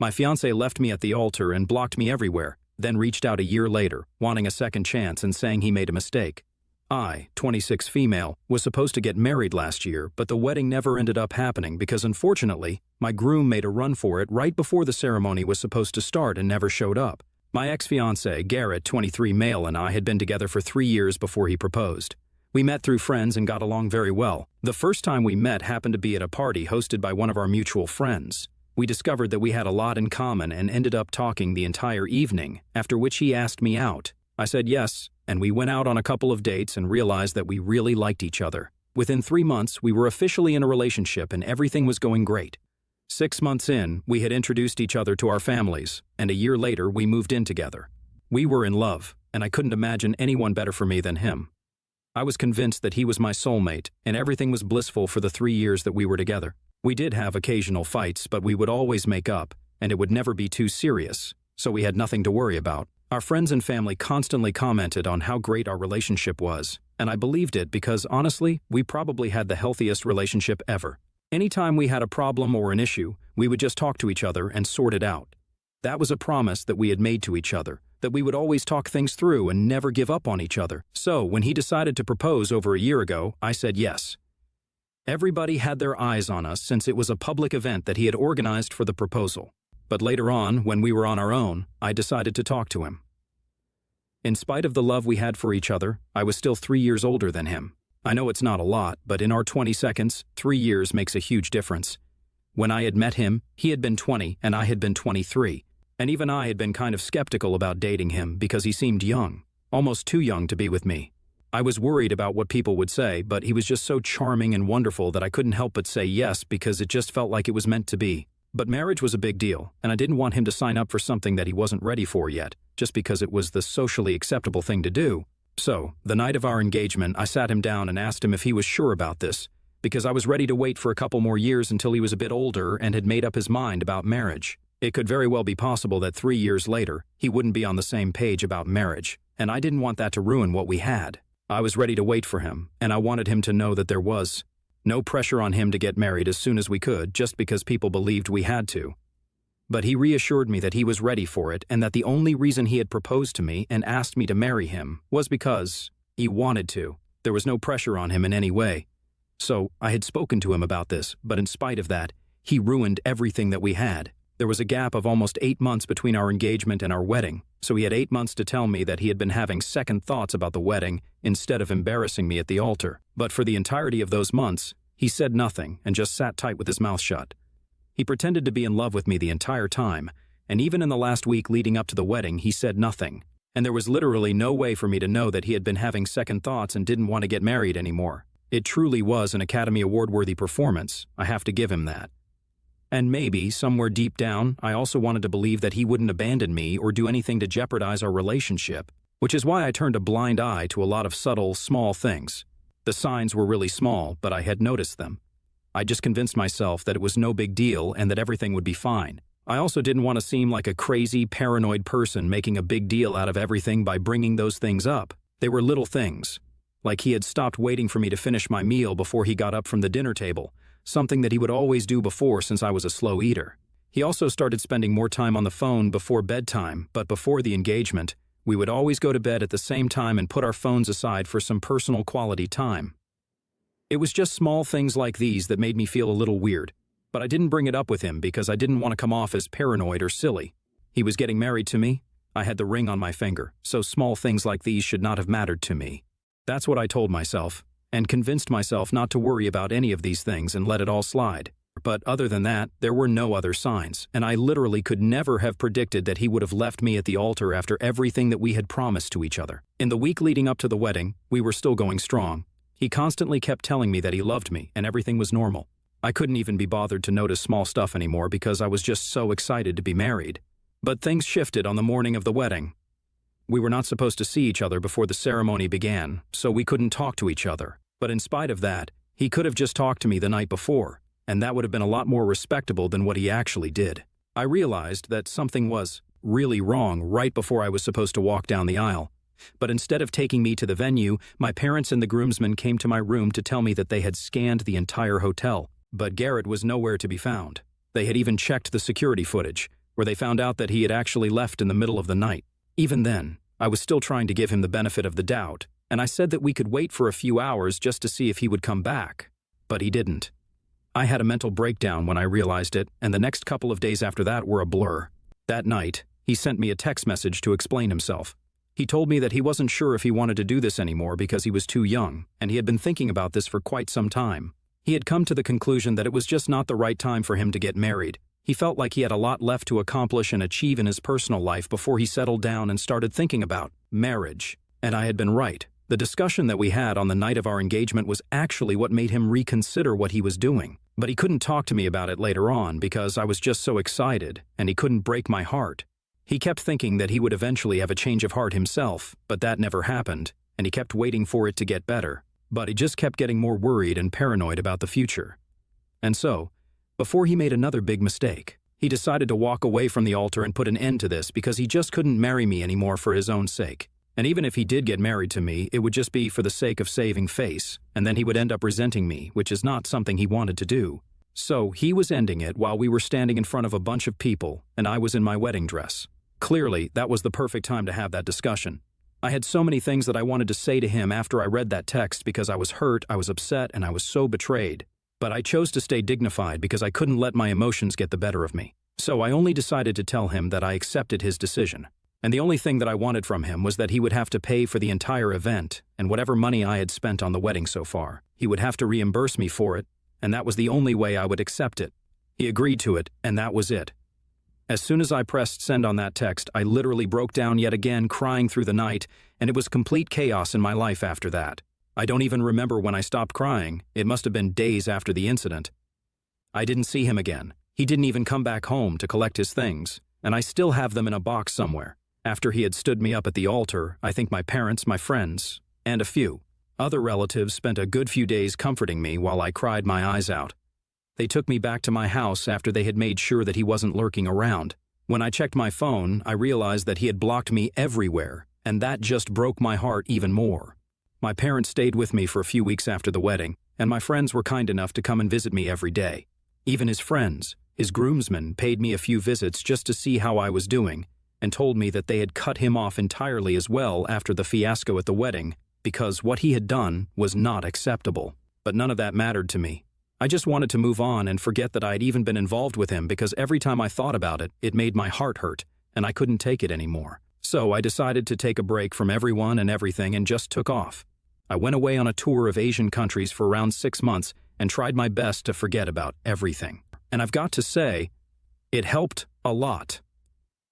My fiancé left me at the altar and blocked me everywhere, then reached out a year later, wanting a second chance and saying he made a mistake. I, 26 female, was supposed to get married last year, but the wedding never ended up happening because unfortunately, my groom made a run for it right before the ceremony was supposed to start and never showed up. My ex-fiancé, Garrett, 23 male, and I had been together for 3 years before he proposed. We met through friends and got along very well. The first time we met happened to be at a party hosted by one of our mutual friends. We discovered that we had a lot in common and ended up talking the entire evening, after which he asked me out. I said yes, and we went out on a couple of dates and realized that we really liked each other. Within 3 months, we were officially in a relationship and everything was going great. 6 months in, we had introduced each other to our families, and a year later, we moved in together. We were in love, and I couldn't imagine anyone better for me than him. I was convinced that he was my soulmate, and everything was blissful for the 3 years that we were together. We did have occasional fights, but we would always make up, and it would never be too serious, so we had nothing to worry about. Our friends and family constantly commented on how great our relationship was, and I believed it because, honestly, we probably had the healthiest relationship ever. Anytime we had a problem or an issue, we would just talk to each other and sort it out. That was a promise that we had made to each other, that we would always talk things through and never give up on each other. So, when he decided to propose over a year ago, I said yes. Everybody had their eyes on us since it was a public event that he had organized for the proposal. But later on, when we were on our own, I decided to talk to him. In spite of the love we had for each other, I was still 3 years older than him. I know it's not a lot, but in our 20 seconds, 3 years makes a huge difference. When I had met him, he had been 20 and I had been 23. And even I had been kind of skeptical about dating him because he seemed young, almost too young to be with me. I was worried about what people would say, but he was just so charming and wonderful that I couldn't help but say yes because it just felt like it was meant to be. But marriage was a big deal, and I didn't want him to sign up for something that he wasn't ready for yet, just because it was the socially acceptable thing to do. So, the night of our engagement, I sat him down and asked him if he was sure about this, because I was ready to wait for a couple more years until he was a bit older and had made up his mind about marriage. It could very well be possible that 3 years later, he wouldn't be on the same page about marriage, and I didn't want that to ruin what we had. I was ready to wait for him, and I wanted him to know that there was no pressure on him to get married as soon as we could, just because people believed we had to. But he reassured me that he was ready for it and that the only reason he had proposed to me and asked me to marry him was because he wanted to. There was no pressure on him in any way. So, I had spoken to him about this, but in spite of that, he ruined everything that we had. There was a gap of almost 8 months between our engagement and our wedding, so he had 8 months to tell me that he had been having second thoughts about the wedding instead of embarrassing me at the altar. But for the entirety of those months, he said nothing and just sat tight with his mouth shut. He pretended to be in love with me the entire time, and even in the last week leading up to the wedding, he said nothing. And there was literally no way for me to know that he had been having second thoughts and didn't want to get married anymore. It truly was an Academy Award-worthy performance, I have to give him that. And maybe, somewhere deep down, I also wanted to believe that he wouldn't abandon me or do anything to jeopardize our relationship, which is why I turned a blind eye to a lot of subtle, small things. The signs were really small, but I had noticed them. I just convinced myself that it was no big deal and that everything would be fine. I also didn't want to seem like a crazy, paranoid person making a big deal out of everything by bringing those things up. They were little things. Like he had stopped waiting for me to finish my meal before he got up from the dinner table, something that he would always do before since I was a slow eater. He also started spending more time on the phone before bedtime, but before the engagement, we would always go to bed at the same time and put our phones aside for some personal quality time. It was just small things like these that made me feel a little weird, but I didn't bring it up with him because I didn't want to come off as paranoid or silly. He was getting married to me. I had the ring on my finger, so small things like these should not have mattered to me. That's what I told myself, and convinced myself not to worry about any of these things and let it all slide. But other than that, there were no other signs, and I literally could never have predicted that he would have left me at the altar after everything that we had promised to each other. In the week leading up to the wedding, we were still going strong. He constantly kept telling me that he loved me and everything was normal. I couldn't even be bothered to notice small stuff anymore because I was just so excited to be married. But things shifted on the morning of the wedding. We were not supposed to see each other before the ceremony began, so we couldn't talk to each other. But in spite of that, he could have just talked to me the night before, and that would have been a lot more respectable than what he actually did. I realized that something was really wrong right before I was supposed to walk down the aisle. But instead of taking me to the venue, my parents and the groomsmen came to my room to tell me that they had scanned the entire hotel, but Garrett was nowhere to be found. They had even checked the security footage, where they found out that he had actually left in the middle of the night. Even then, I was still trying to give him the benefit of the doubt, and I said that we could wait for a few hours just to see if he would come back. But he didn't. I had a mental breakdown when I realized it, and the next couple of days after that were a blur. That night, he sent me a text message to explain himself. He told me that he wasn't sure if he wanted to do this anymore because he was too young, and he had been thinking about this for quite some time. He had come to the conclusion that it was just not the right time for him to get married. He felt like he had a lot left to accomplish and achieve in his personal life before he settled down and started thinking about marriage. And I had been right. The discussion that we had on the night of our engagement was actually what made him reconsider what he was doing. But he couldn't talk to me about it later on because I was just so excited, and he couldn't break my heart. He kept thinking that he would eventually have a change of heart himself, but that never happened, and he kept waiting for it to get better. But he just kept getting more worried and paranoid about the future. And so, before he made another big mistake, he decided to walk away from the altar and put an end to this because he just couldn't marry me anymore for his own sake. And even if he did get married to me, it would just be for the sake of saving face, and then he would end up resenting me, which is not something he wanted to do. So he was ending it while we were standing in front of a bunch of people, and I was in my wedding dress. Clearly, that was the perfect time to have that discussion. I had so many things that I wanted to say to him after I read that text because I was hurt, I was upset, and I was so betrayed. But I chose to stay dignified because I couldn't let my emotions get the better of me. So I only decided to tell him that I accepted his decision. And the only thing that I wanted from him was that he would have to pay for the entire event, and whatever money I had spent on the wedding so far, he would have to reimburse me for it, and that was the only way I would accept it. He agreed to it, and that was it. As soon as I pressed send on that text, I literally broke down yet again, crying through the night, and it was complete chaos in my life after that. I don't even remember when I stopped crying. It must have been days after the incident. I didn't see him again. He didn't even come back home to collect his things, and I still have them in a box somewhere. After he had stood me up at the altar, I think my parents, my friends, and a few other relatives spent a good few days comforting me while I cried my eyes out. They took me back to my house after they had made sure that he wasn't lurking around. When I checked my phone, I realized that he had blocked me everywhere, and that just broke my heart even more. My parents stayed with me for a few weeks after the wedding, and my friends were kind enough to come and visit me every day. Even his friends, his groomsmen, paid me a few visits just to see how I was doing, and told me that they had cut him off entirely as well after the fiasco at the wedding, because what he had done was not acceptable. But none of that mattered to me. I just wanted to move on and forget that I had even been involved with him because every time I thought about it, it made my heart hurt, and I couldn't take it anymore. So I decided to take a break from everyone and everything and just took off. I went away on a tour of Asian countries for around 6 months and tried my best to forget about everything. And I've got to say, it helped a lot.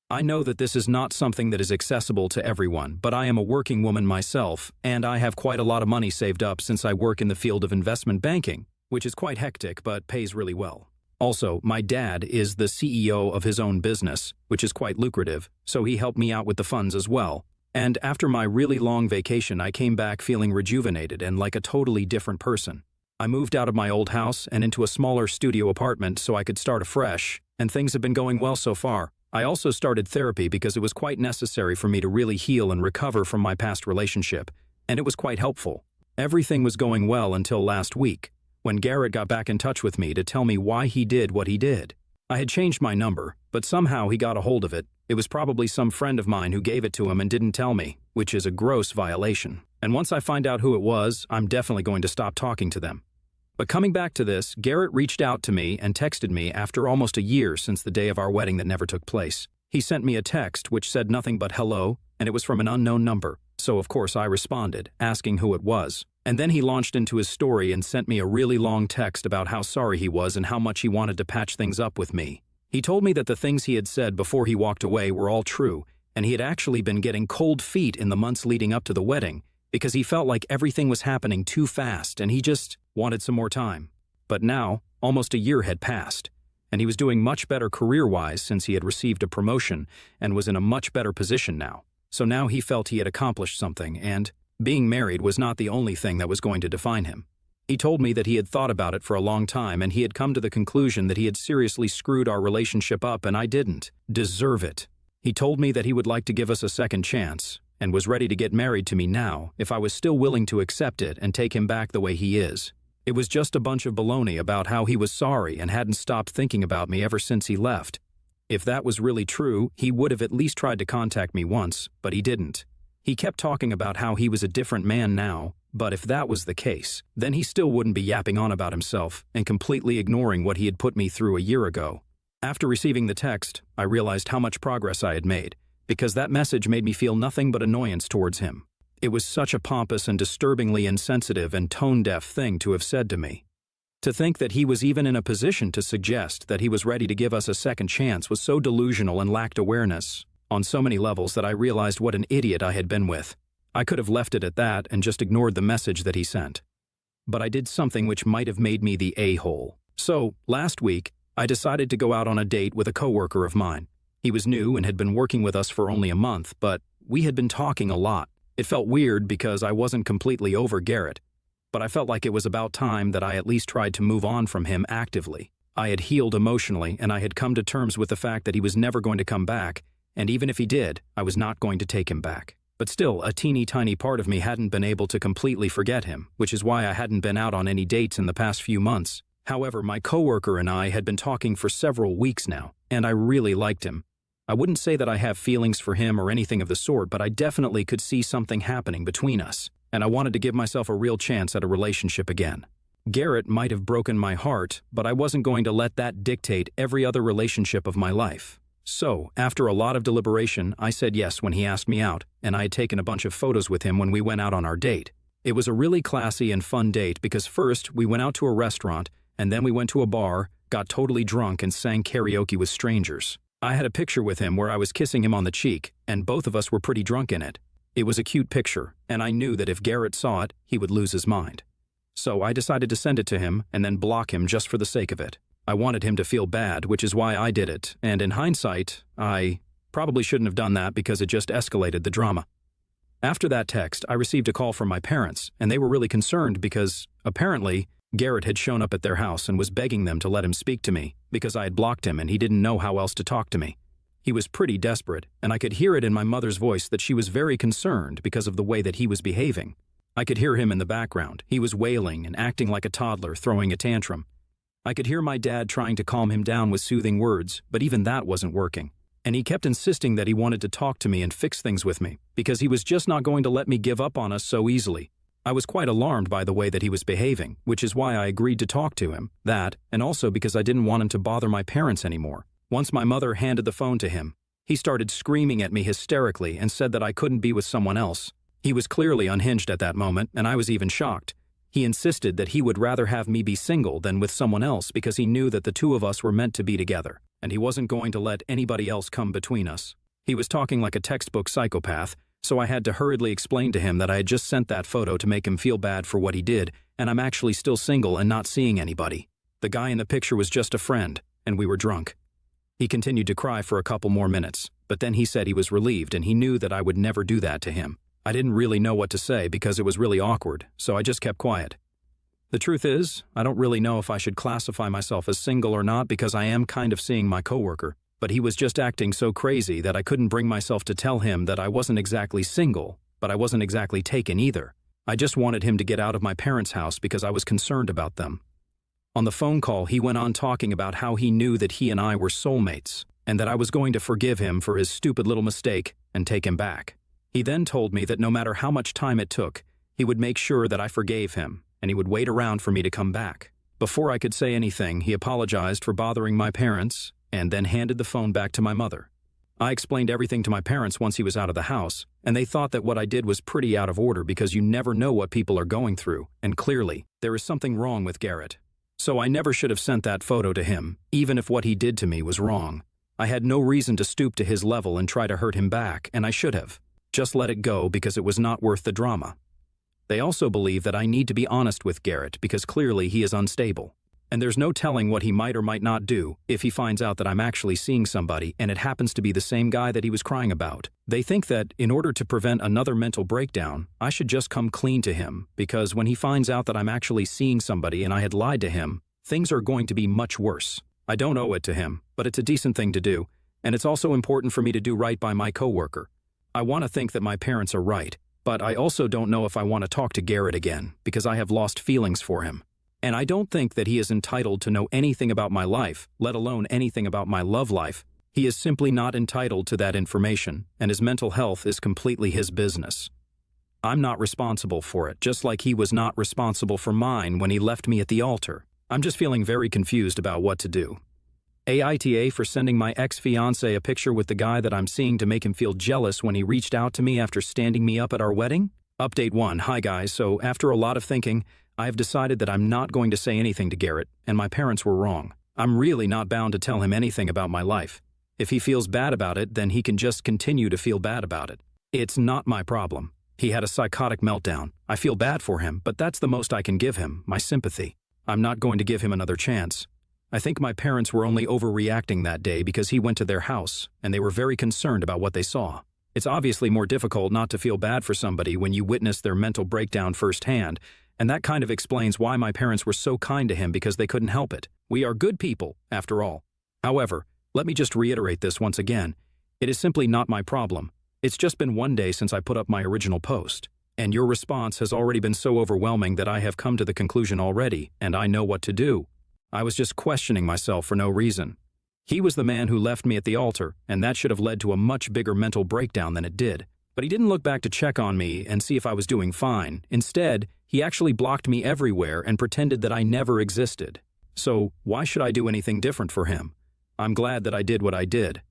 I know that this is not something that is accessible to everyone, but I am a working woman myself, and I have quite a lot of money saved up since I work in the field of investment banking, which is quite hectic but pays really well. Also, my dad is the CEO of his own business, which is quite lucrative, so he helped me out with the funds as well. And after my really long vacation, I came back feeling rejuvenated and like a totally different person. I moved out of my old house and into a smaller studio apartment so I could start afresh, and things have been going well so far. I also started therapy because it was quite necessary for me to really heal and recover from my past relationship, and it was quite helpful. Everything was going well until last week, when Garrett got back in touch with me to tell me why he did what he did. I had changed my number, but somehow he got a hold of it. It was probably some friend of mine who gave it to him and didn't tell me, which is a gross violation. And once I find out who it was, I'm definitely going to stop talking to them. But coming back to this, Garrett reached out to me and texted me after almost a year since the day of our wedding that never took place. He sent me a text which said nothing but hello, and it was from an unknown number. So of course I responded, asking who it was. And then he launched into his story and sent me a really long text about how sorry he was and how much he wanted to patch things up with me. He told me that the things he had said before he walked away were all true, and he had actually been getting cold feet in the months leading up to the wedding because he felt like everything was happening too fast and he just wanted some more time. But now, almost a year had passed, and he was doing much better career-wise since he had received a promotion and was in a much better position now. So now he felt he had accomplished something, and being married was not the only thing that was going to define him. He told me that he had thought about it for a long time and he had come to the conclusion that he had seriously screwed our relationship up and I didn't deserve it. He told me that he would like to give us a second chance and was ready to get married to me now if I was still willing to accept it and take him back the way he is. It was just a bunch of baloney about how he was sorry and hadn't stopped thinking about me ever since he left. If that was really true, he would have at least tried to contact me once, but he didn't. He kept talking about how he was a different man now, but if that was the case, then he still wouldn't be yapping on about himself and completely ignoring what he had put me through a year ago. After receiving the text, I realized how much progress I had made, because that message made me feel nothing but annoyance towards him. It was such a pompous and disturbingly insensitive and tone-deaf thing to have said to me. To think that he was even in a position to suggest that he was ready to give us a second chance was so delusional and lacked awareness on so many levels that I realized what an idiot I had been with. I could have left it at that and just ignored the message that he sent. But I did something which might have made me the a-hole. So, last week, I decided to go out on a date with a coworker of mine. He was new and had been working with us for only a month, but we had been talking a lot. It felt weird because I wasn't completely over Garrett, but I felt like it was about time that I at least tried to move on from him actively. I had healed emotionally, and I had come to terms with the fact that he was never going to come back, and even if he did, I was not going to take him back. But still, a teeny tiny part of me hadn't been able to completely forget him, which is why I hadn't been out on any dates in the past few months. However, my coworker and I had been talking for several weeks now, and I really liked him. I wouldn't say that I have feelings for him or anything of the sort, but I definitely could see something happening between us, and I wanted to give myself a real chance at a relationship again. Garrett might have broken my heart, but I wasn't going to let that dictate every other relationship of my life. So, after a lot of deliberation, I said yes when he asked me out, and I had taken a bunch of photos with him when we went out on our date. It was a really classy and fun date because first we went out to a restaurant, and then we went to a bar, got totally drunk, and sang karaoke with strangers. I had a picture with him where I was kissing him on the cheek, and both of us were pretty drunk in it. It was a cute picture, and I knew that if Garrett saw it, he would lose his mind. So I decided to send it to him and then block him just for the sake of it. I wanted him to feel bad, which is why I did it, and in hindsight, I probably shouldn't have done that because it just escalated the drama. After that text, I received a call from my parents, and they were really concerned because, apparently, Garrett had shown up at their house and was begging them to let him speak to me because I had blocked him and he didn't know how else to talk to me. He was pretty desperate, and I could hear it in my mother's voice that she was very concerned because of the way that he was behaving. I could hear him in the background. He was wailing and acting like a toddler, throwing a tantrum. I could hear my dad trying to calm him down with soothing words, but even that wasn't working. And he kept insisting that he wanted to talk to me and fix things with me, because he was just not going to let me give up on us so easily. I was quite alarmed by the way that he was behaving, which is why I agreed to talk to him, and also because I didn't want him to bother my parents anymore. Once my mother handed the phone to him, he started screaming at me hysterically and said that I couldn't be with someone else. He was clearly unhinged at that moment, and I was even shocked. He insisted that he would rather have me be single than with someone else because he knew that the two of us were meant to be together, and he wasn't going to let anybody else come between us. He was talking like a textbook psychopath, so I had to hurriedly explain to him that I had just sent that photo to make him feel bad for what he did, and I'm actually still single and not seeing anybody. The guy in the picture was just a friend, and we were drunk. He continued to cry for a couple more minutes, but then he said he was relieved and he knew that I would never do that to him. I didn't really know what to say because it was really awkward, so I just kept quiet. The truth is, I don't really know if I should classify myself as single or not because I am kind of seeing my coworker, but he was just acting so crazy that I couldn't bring myself to tell him that I wasn't exactly single, but I wasn't exactly taken either. I just wanted him to get out of my parents' house because I was concerned about them. On the phone call, he went on talking about how he knew that he and I were soulmates, and that I was going to forgive him for his stupid little mistake and take him back. He then told me that no matter how much time it took, he would make sure that I forgave him, and he would wait around for me to come back. Before I could say anything, he apologized for bothering my parents, and then handed the phone back to my mother. I explained everything to my parents once he was out of the house, and they thought that what I did was pretty out of order because you never know what people are going through, and clearly, there is something wrong with Garrett. So I never should have sent that photo to him, even if what he did to me was wrong. I had no reason to stoop to his level and try to hurt him back, and I should have. Just let it go because it was not worth the drama. They also believe that I need to be honest with Garrett because clearly he is unstable. And there's no telling what he might or might not do if he finds out that I'm actually seeing somebody and it happens to be the same guy that he was crying about. They think that in order to prevent another mental breakdown, I should just come clean to him because when he finds out that I'm actually seeing somebody and I had lied to him, things are going to be much worse. I don't owe it to him, but it's a decent thing to do, and it's also important for me to do right by my coworker. I want to think that my parents are right, but I also don't know if I want to talk to Garrett again because I have lost feelings for him. And I don't think that he is entitled to know anything about my life, let alone anything about my love life, He is simply not entitled to that information, and his mental health is completely his business. I'm not responsible for it, just like he was not responsible for mine when he left me at the altar. I'm just feeling very confused about what to do. AITA for sending my ex-fiancé a picture with the guy that I'm seeing to make him feel jealous when he reached out to me after standing me up at our wedding? Update 1. Hi guys, so after a lot of thinking, I have decided that I'm not going to say anything to Garrett, and my parents were wrong. I'm really not bound to tell him anything about my life. If he feels bad about it, then he can just continue to feel bad about it. It's not my problem. He had a psychotic meltdown. I feel bad for him, but that's the most I can give him, my sympathy. I'm not going to give him another chance. I think my parents were only overreacting that day because he went to their house, and they were very concerned about what they saw. It's obviously more difficult not to feel bad for somebody when you witness their mental breakdown firsthand, and that kind of explains why my parents were so kind to him, because they couldn't help it. We are good people, after all. However, let me just reiterate this once again. It is simply not my problem. It's just been one day since I put up my original post, and your response has already been so overwhelming that I have come to the conclusion already, and I know what to do. I was just questioning myself for no reason. He was the man who left me at the altar, and that should have led to a much bigger mental breakdown than it did. But he didn't look back to check on me and see if I was doing fine. Instead, he actually blocked me everywhere and pretended that I never existed. So, why should I do anything different for him? I'm glad that I did what I did.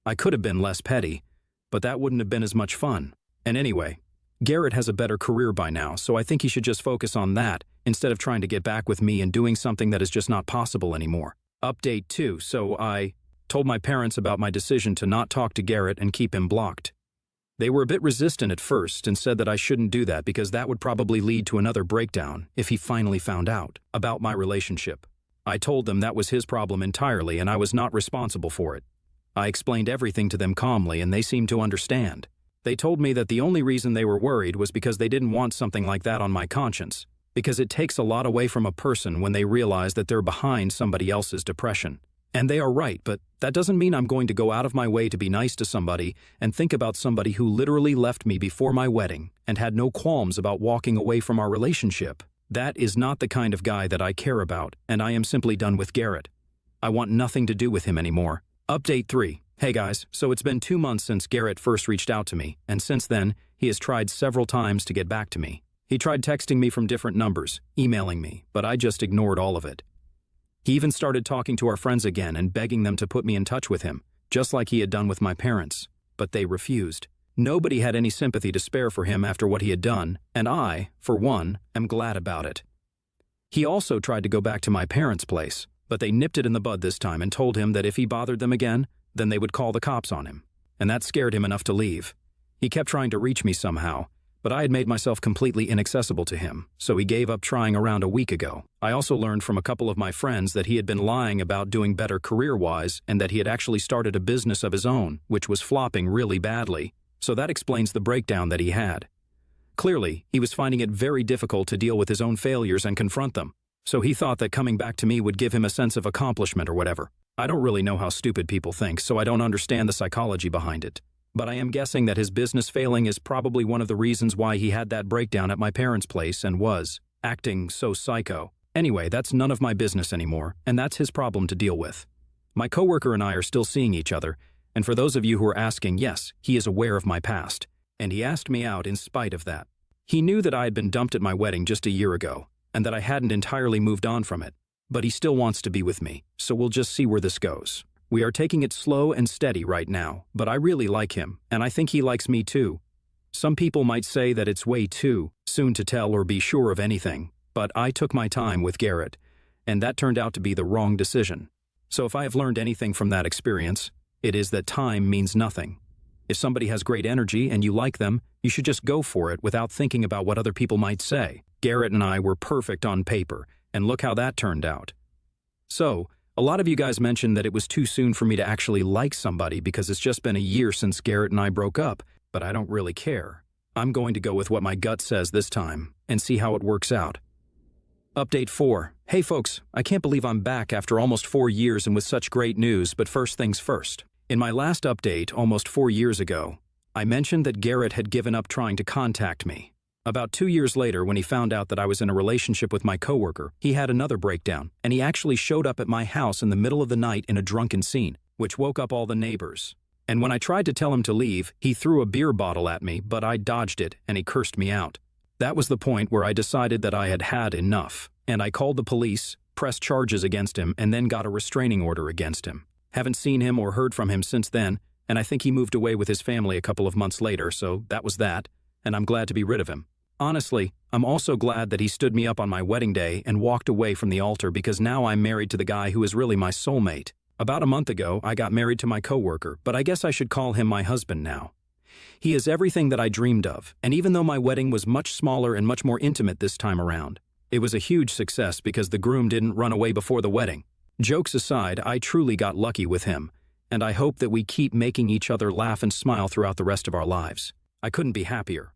I could have been less petty, but that wouldn't have been as much fun. And anyway, Garrett has a better career by now, so I think he should just focus on that instead of trying to get back with me and doing something that is just not possible anymore. Update 2. So I told my parents about my decision to not talk to Garrett and keep him blocked. They were a bit resistant at first and said that I shouldn't do that because that would probably lead to another breakdown if he finally found out about my relationship. I told them that was his problem entirely and I was not responsible for it. I explained everything to them calmly and they seemed to understand. They told me that the only reason they were worried was because they didn't want something like that on my conscience, because it takes a lot away from a person when they realize that they're behind somebody else's depression. And they are right, but that doesn't mean I'm going to go out of my way to be nice to somebody and think about somebody who literally left me before my wedding and had no qualms about walking away from our relationship. That is not the kind of guy that I care about, and I am simply done with Garrett. I want nothing to do with him anymore. Update 3. Hey guys, so it's been 2 months since Garrett first reached out to me, and since then, he has tried several times to get back to me. He tried texting me from different numbers, emailing me, but I just ignored all of it. He even started talking to our friends again and begging them to put me in touch with him, just like he had done with my parents, but they refused. Nobody had any sympathy to spare for him after what he had done, and I, for one, am glad about it. He also tried to go back to my parents' place, but they nipped it in the bud this time and told him that if he bothered them again, then they would call the cops on him, and that scared him enough to leave. He kept trying to reach me somehow, but I had made myself completely inaccessible to him, so he gave up trying around a week ago. I also learned from a couple of my friends that he had been lying about doing better career-wise and that he had actually started a business of his own, which was flopping really badly, so that explains the breakdown that he had. Clearly, he was finding it very difficult to deal with his own failures and confront them, so he thought that coming back to me would give him a sense of accomplishment or whatever. I don't really know how stupid people think, so I don't understand the psychology behind it. But I am guessing that his business failing is probably one of the reasons why he had that breakdown at my parents' place and was acting so psycho. Anyway, that's none of my business anymore, and that's his problem to deal with. My coworker and I are still seeing each other, and for those of you who are asking, yes, he is aware of my past, and he asked me out in spite of that. He knew that I had been dumped at my wedding just a year ago, and that I hadn't entirely moved on from it. But he still wants to be with me, so we'll just see where this goes. We are taking it slow and steady right now, but I really like him, and I think he likes me too. Some people might say that it's way too soon to tell or be sure of anything, but I took my time with Garrett, and that turned out to be the wrong decision. So if I have learned anything from that experience, it is that time means nothing. If somebody has great energy and you like them, you should just go for it without thinking about what other people might say. Garrett and I were perfect on paper, and look how that turned out. So, a lot of you guys mentioned that it was too soon for me to actually like somebody because it's just been a year since Garrett and I broke up, but I don't really care. I'm going to go with what my gut says this time and see how it works out. Update 4. Hey folks, I can't believe I'm back after almost 4 years and with such great news, but first things first. In my last update, almost 4 years ago, I mentioned that Garrett had given up trying to contact me. About 2 years later, when he found out that I was in a relationship with my coworker, he had another breakdown, and he actually showed up at my house in the middle of the night in a drunken scene. which woke up all the neighbors. And when I tried to tell him to leave, he threw a beer bottle at me, but I dodged it and he cursed me out. That was the point where I decided that I had had enough, and I called the police, pressed charges against him, and then got a restraining order against him. Haven't seen him or heard from him since then, and I think he moved away with his family a couple of months later, so that was that, and I'm glad to be rid of him. Honestly, I'm also glad that he stood me up on my wedding day and walked away from the altar because now I'm married to the guy who is really my soulmate. About a month ago, I got married to my coworker, but I guess I should call him my husband now. He is everything that I dreamed of, and even though my wedding was much smaller and much more intimate this time around, it was a huge success because the groom didn't run away before the wedding. Jokes aside, I truly got lucky with him, and I hope that we keep making each other laugh and smile throughout the rest of our lives. I couldn't be happier.